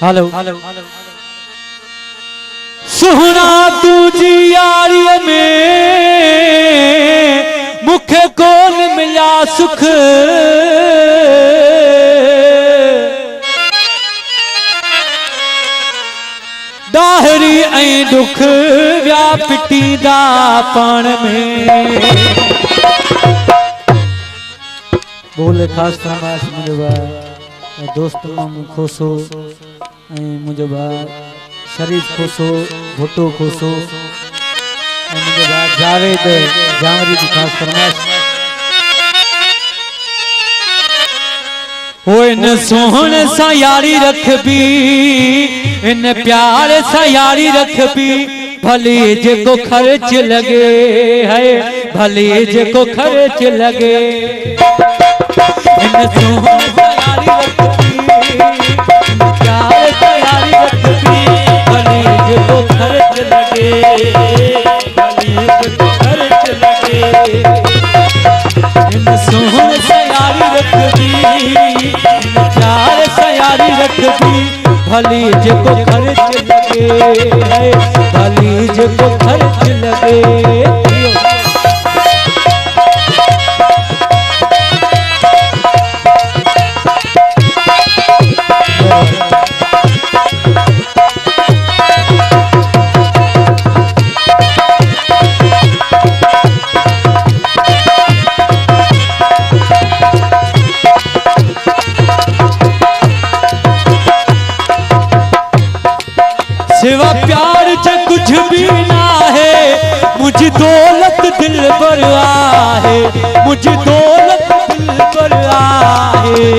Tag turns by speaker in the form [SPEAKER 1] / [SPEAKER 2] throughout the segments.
[SPEAKER 1] Hello सुहना तुझी यारी में मुखे कोन मिला सुख दाहरी ऐं दुख व्या पिटीदा पाण में बोले खास फरमाइश मुझे दोस्त मामू कोसो मुझे शरीफ कोसो भुट्टो कोसो मुझे जावेद जामरी की खास फरमाइश हो इन सोहन सा यारी रखबी इन प्यार सा यारी रखबी भले जेको खर्च लगे है भले जेको खर्च लगे इन सोहन सा यारी रखबी इन प्यार सा यारी रखबी भले जेको खर्च लगे भले जेको खर्च लगे इन सोहन सा यारी रखबी प्यार सा यारी रखबी भली जेको खर्च लगे है भली जेको खर्च लगे सिवा प्यार से कुछ भी ना है मुझे दौलत दिल पर आहे मुझे दौलत दिल पर आहे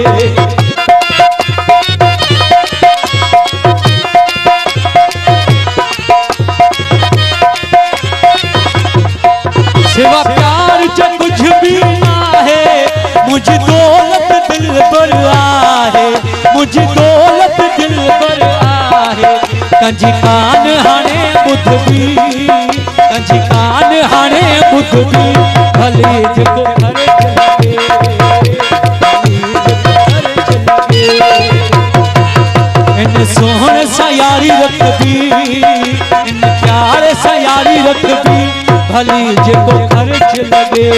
[SPEAKER 1] सिवा प्यार से कुछ भी ना है मुझे दौलत दिल पर आहे मुझे दौलत दिल पर आहे कंजी कान हाणे बुध भी कंजी कान हाणे बुध भी भले जेको खर्च लगे भले जेको खर्च लगे इन सोहन सा यारी रखबी इन प्यार सा यारी रखबी भले जेको खर्च लगे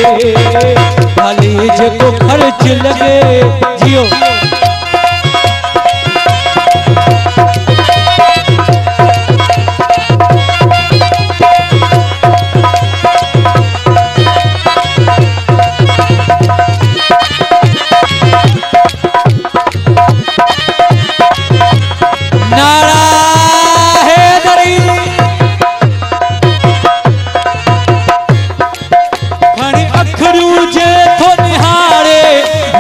[SPEAKER 1] भले जेको खर्च लगे जियो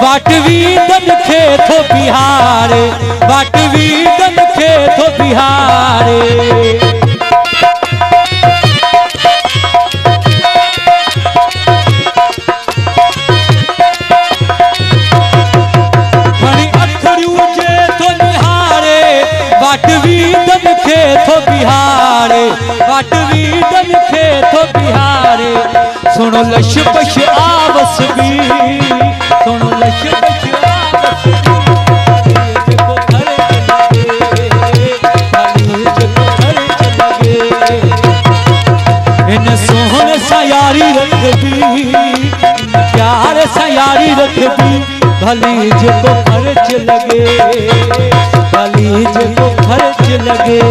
[SPEAKER 1] वाटवी दन खे थो बिहारे वाटवी दन खे थो बिहारे खणी अखरियूं जे थो निहारे वाटवी दन खे थो बिहारे वाटवी दन खे थो बिहारे सुनो लश पश आवस भी सुनो लश पश आवस जेको खर्च लगे भले जेको खर्च लगे इन सोहन सा यारी रखबी इन प्यार सा यारी रखबी भले जेको खर्च लगे भले जेको खर्च लगे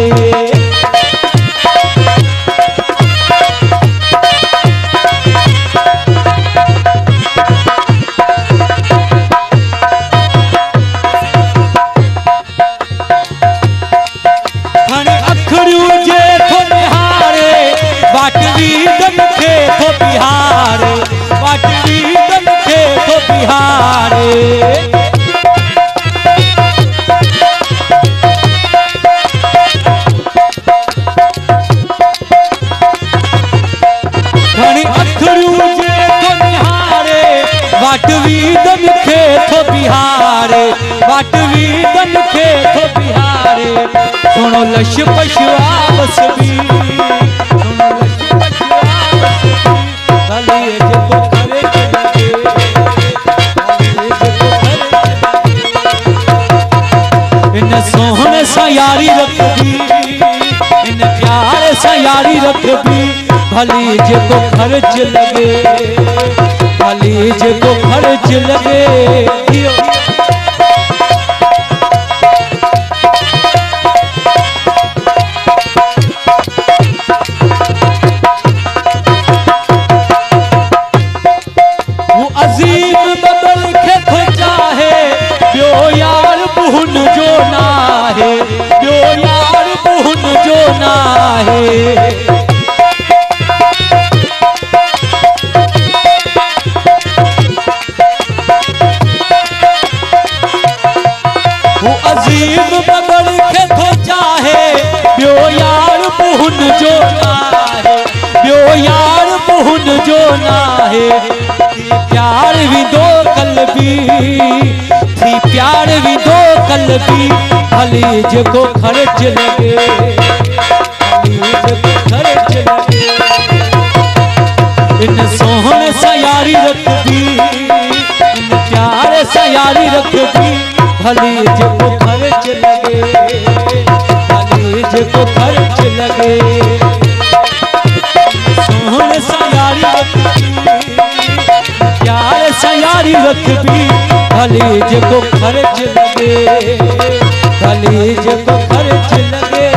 [SPEAKER 1] वाटवी दन खे थो बिहारे वाटवी दन खे थो बिहारे घणी अखरियूं जे थो निहारे वाटवी दन खे थो बिहारे वाटवी दन खे थो बिहारे सुनो लश पश आवस भी भले जेको खर्च लगे भले जेको खर्च लगे इन सोहन सा यारी यारी रखबी भली जेको खर्च लगे, भली जेको खर्च लगे। वो अजीम बबल के खोजा है ब्यो यार बुहन जो ना है, ब्यो यार बुहन जो ना है। वो अजीम बबल के खोजा है ब्यो यार बुहन जो ना है, ब्यो यार बुहन जो ना है। प्यार भी दो कलबी थी, प्यार भी दो कलबी भली जेको खर्च लगे, भली जेको खर्च लगे। इन सोहन सा यारी रखबी, इन प्यार सा यारी रखबी भली जेको खर्च लगे, भली जेको खर्च लगे। सोहन सा यारी रखबी, प्यार सा यारी रखबी भली जेको खर्च लगे, भली जेको खर्च लगे।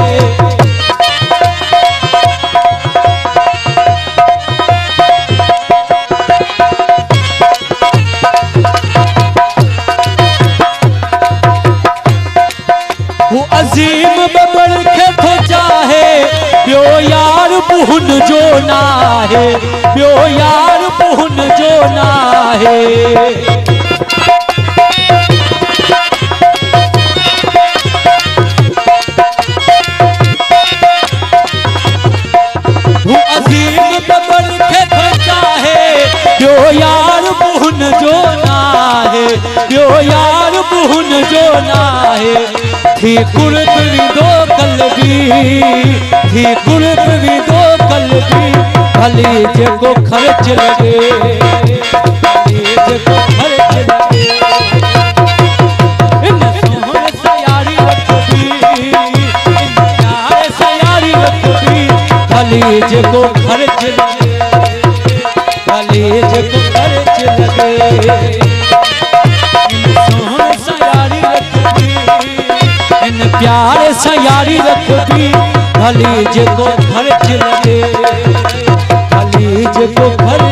[SPEAKER 1] वो अजीम बबल के खोजा है ब्यो यार बुहन जो ना है, ब्यो यार बुहन जो ना है। वो अजीम बबल के खोजा है ब्यो यार बुहन जो ना है, ब्यो यार बुहन जो ना है। थी कुर्ब भी दो कलबी, थी कुर्ब भी दो कलबी भली जेको खर्च लगे, भली जेको खर्च लगे। इन सोहन सा यारी रखबी, इन प्यार सा यारी रखबी भली जेको खर्च लगे, भली जेको खर्च लगे। इन सोहन सा यारी रखबी, इन प्यार सा यारी रखबी भली जेको खर्च लगे, भली जेको खर्च